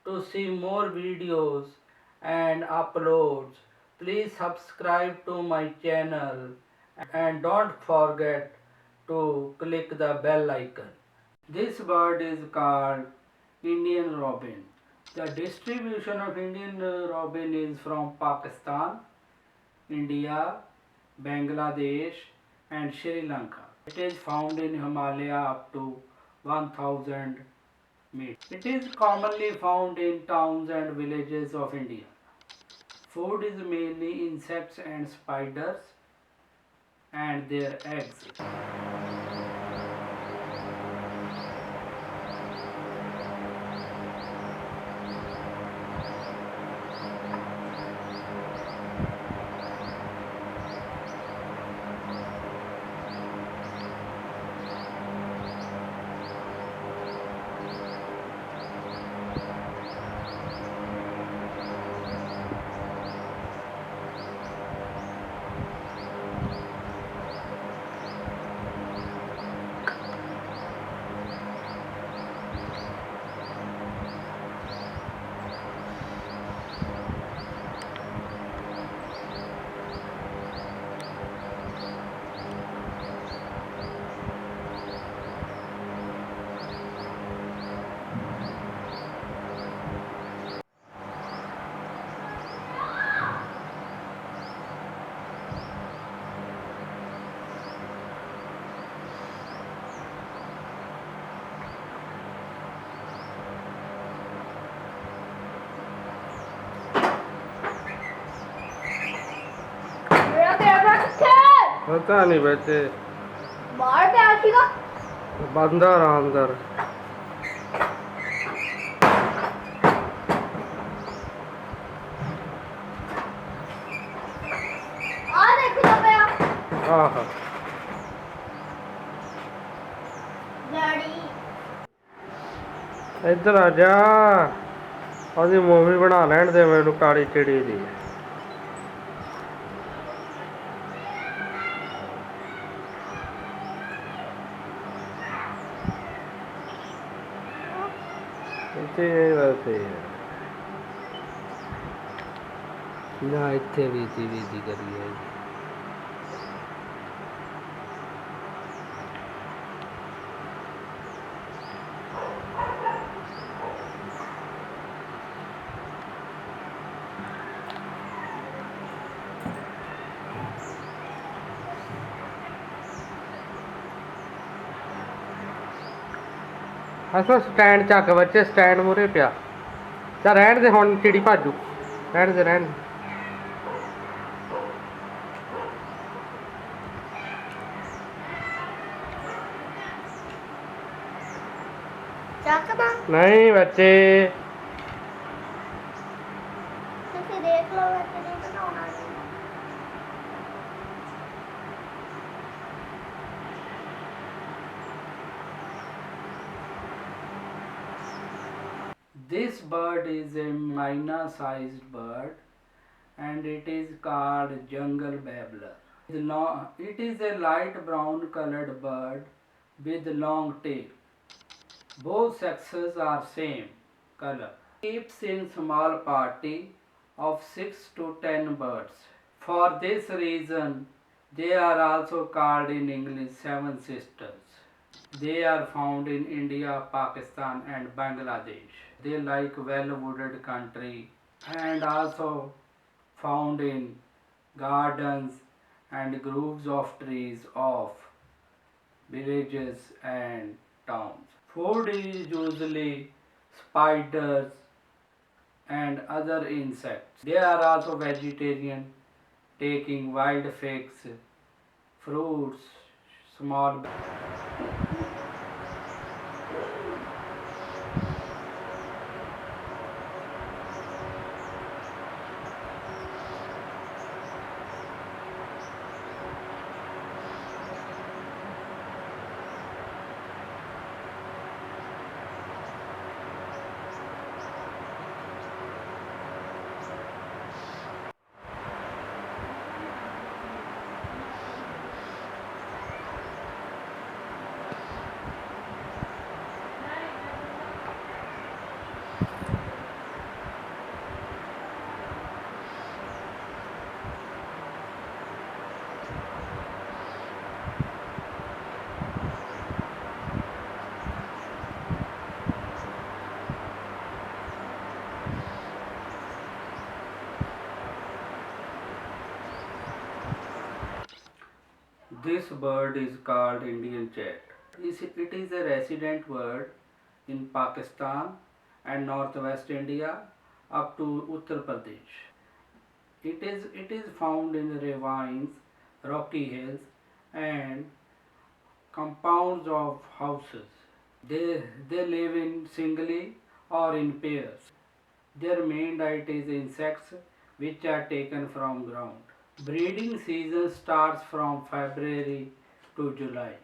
To see more videos and uploads, please subscribe to my channel and don't forget to click the bell icon. This bird is called Indian robin. The distribution of Indian robin is from Pakistan, India, Bangladesh and Sri Lanka. It is found in Himalaya up to 1000 meters. It is commonly found in towns and villages of India. Food is mainly insects and spiders and their eggs. पता नहीं बच्चे बाहर पे आशीगा बंदर अंदर आ देखो तो पे आहा डैडी इधर आ जा ਉਹਦੀ ਮੂਵੀ ਬਣਾ ਲੈਣ ਦੇ ਮੈਨੂੰ ਕਾਲੀ ਚਿੜੀ ਦੀ ਇੱਥੇ ਵੈਸੇ ਨਾ ਇੱਥੇ ਵੀ ਦੀ ਕਰੀਏ ਅੱਛਾ ਸਟੈਂਡ ਚੱਕ ਬੱਚੇ ਸਟੈਂਡ ਮੂਰੇ ਪਿਆ ਚਾ ਰਹਿਣ ਦੇ ਹੁਣ ਚਿੜੀ ਭਾਜੂ ਰਹਿਣ ਦੇ ਚੱਕਦਾ ਨਹੀਂ ਬੱਚੇ ਤੁਸੀਂ ਦੇਖ ਲਓ ਕਿ ਨਹੀਂ ਬਣਾਉਣਾ This bird is a mynah-sized bird and it is called jungle babbler. It is a light brown colored bird with long tail. Both sexes are same color. Keeps in small party of 6 to 10 birds. For this reason, they are also called in English seven sisters. They are found in India, Pakistan and Bangladesh. They like well-wooded country and also found in gardens and groves of trees of villages and towns. Food is usually spiders and other insects. They are also vegetarian, taking wild figs, fruits, small This bird is called Indian chat. It is a resident bird in Pakistan and northwest India up to Uttar Pradesh. It is found in ravines, rocky hills, and compounds of houses. They live in singly or in pairs. Their main diet is insects which are taken from ground. Breeding season starts from February to July.